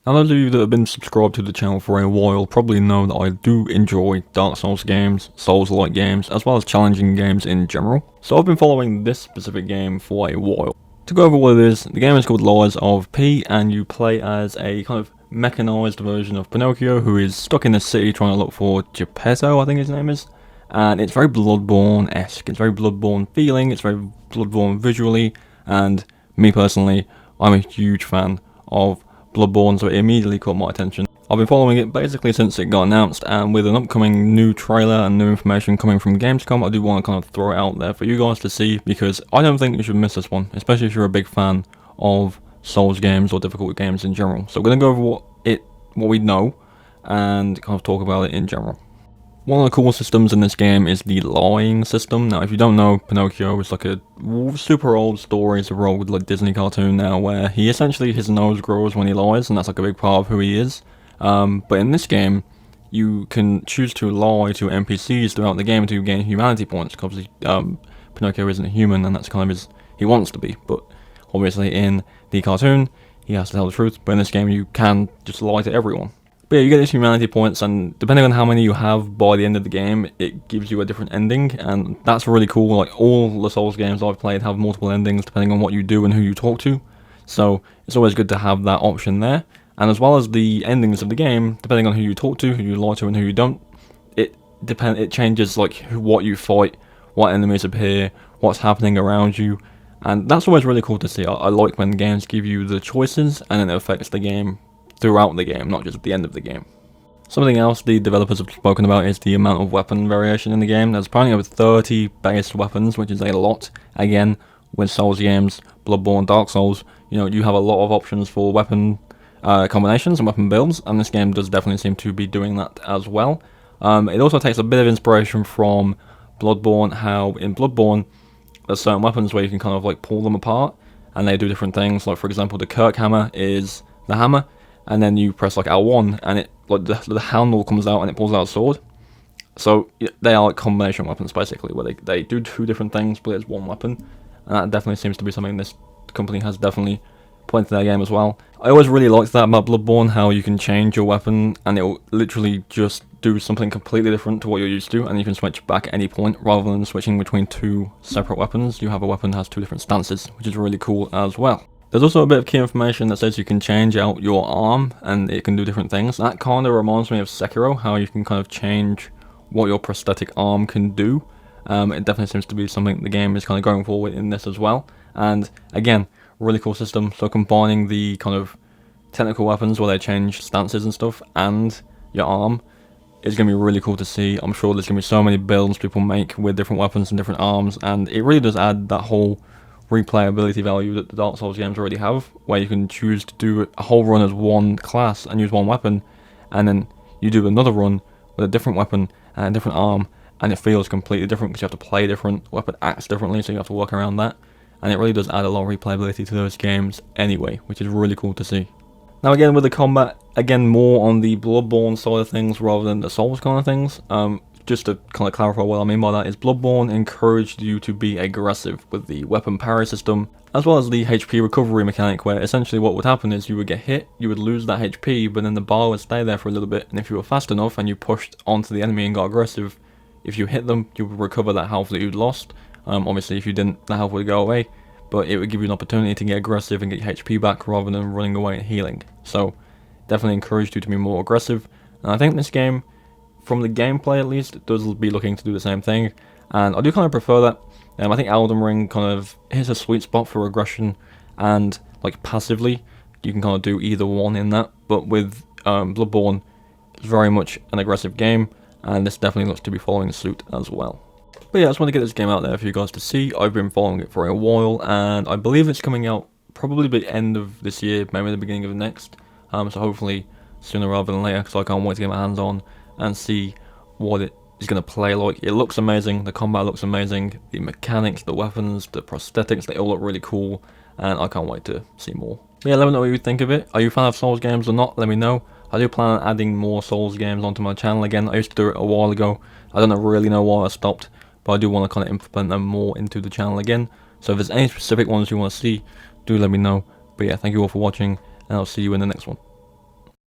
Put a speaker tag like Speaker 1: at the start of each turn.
Speaker 1: Now those of you that have been subscribed to the channel for a while probably know that I do enjoy Dark Souls games, Souls-like games, as well as challenging games in general. So I've been following this specific game for a while. To go over what it is, the game is called Lies of P, and you play as a kind of mechanized version of Pinocchio who is stuck in the city trying to look for Geppetto, I think his name is. And it's very Bloodborne-esque, it's very Bloodborne feeling, it's very Bloodborne visually, and me personally, I'm a huge fan of Bloodborne, so it immediately caught my attention. I've been following it basically since it got announced, and with an upcoming new trailer and new information coming from Gamescom, I do want to kind of throw it out there for you guys to see, because I don't think you should miss this one, especially if you're a big fan of Souls games or difficult games in general. So we're going to go over what we know, and kind of talk about it in general. One of the cool systems in this game is the lying system. Now, if you don't know, Pinocchio is like a super old story. It's a old like Disney cartoon now, where he essentially, his nose grows when he lies, and that's like a big part of who he is. But in this game, you can choose to lie to NPCs throughout the game to gain humanity points, because Pinocchio isn't a human, and that's kind of he wants to be. But obviously in the cartoon, he has to tell the truth, but in this game you can just lie to everyone. But yeah, you get these humanity points, and depending on how many you have by the end of the game, it gives you a different ending, and that's really cool. Like, all the Souls games I've played have multiple endings depending on what you do and who you talk to, so it's always good to have that option there. And as well as the endings of the game, depending on who you talk to, who you lie to and who you don't, it changes like what you fight, what enemies appear, what's happening around you, and that's always really cool to see. I like when games give you the choices and then it affects the game throughout the game, not just at the end of the game. Something else the developers have spoken about is the amount of weapon variation in the game. There's apparently over 30 base weapons, which is a lot. Again, with Souls games, Bloodborne, Dark Souls, you know, you have a lot of options for weapon combinations and weapon builds, and this game does definitely seem to be doing that as well. It also takes a bit of inspiration from Bloodborne, how in Bloodborne there's certain weapons where you can kind of like pull them apart, and they do different things. Like, for example, the Kirk hammer is the hammer, and then you press like L1 and it like the handle comes out and it pulls out a sword. So they are like combination weapons basically, where they do two different things but it's one weapon, and that definitely seems to be something this company has definitely put into their game as well. I always really liked that about Bloodborne, how you can change your weapon and it'll literally just do something completely different to what you're used to, and you can switch back at any point rather than switching between two separate weapons. You have a weapon that has two different stances, which is really cool as well. There's also a bit of key information that says you can change out your arm and it can do different things. That kind of reminds me of Sekiro, how you can kind of change what your prosthetic arm can do. It definitely seems to be something the game is kind of going forward in this as well. And again, really cool system. So combining the kind of technical weapons where they change stances and stuff and your arm is going to be really cool to see. I'm sure there's going to be so many builds people make with different weapons and different arms, and it really does add that whole replayability value that the Dark Souls games already have, where you can choose to do a whole run as one class and use one weapon, and then you do another run with a different weapon and a different arm, and it feels completely different because you have to play different, weapon acts differently, so you have to work around that, and it really does add a lot of replayability to those games anyway, which is really cool to see. Now again, with the combat, again more on the Bloodborne side of things rather than the Souls kind of things. Just to kind of clarify what I mean by that is Bloodborne encouraged you to be aggressive with the weapon parry system, as well as the HP recovery mechanic, where essentially what would happen is you would get hit, you would lose that HP, but then the bar would stay there for a little bit, and if you were fast enough and you pushed onto the enemy and got aggressive, if you hit them, you would recover that health that you'd lost. Obviously if you didn't, the health would go away, but it would give you an opportunity to get aggressive and get your HP back rather than running away and healing. So definitely encouraged you to be more aggressive, and I think this game, from the gameplay at least, it does be looking to do the same thing, and I do kind of prefer that. I think Elden Ring kind of hits a sweet spot for aggression, and like passively, you can kind of do either one in that, but with Bloodborne, it's very much an aggressive game, and this definitely looks to be following suit as well. But yeah, I just want to get this game out there for you guys to see. I've been following it for a while, and I believe it's coming out probably by the end of this year, maybe the beginning of next, so hopefully sooner rather than later, because I can't wait to get my hands on and see what it is going to play like. It looks amazing, the combat looks amazing, the mechanics, the weapons, the prosthetics, they all look really cool, and I can't wait to see more. But yeah, let me know what you think of it. Are you a fan of Souls games or not? Let me know. I do plan on adding more Souls games onto my channel again. I used to do it a while ago. I don't really know why I stopped, but I do want to kind of implement them more into the channel again. So if there's any specific ones you want to see, do let me know. But yeah, thank you all for watching, and I'll see you in the next one.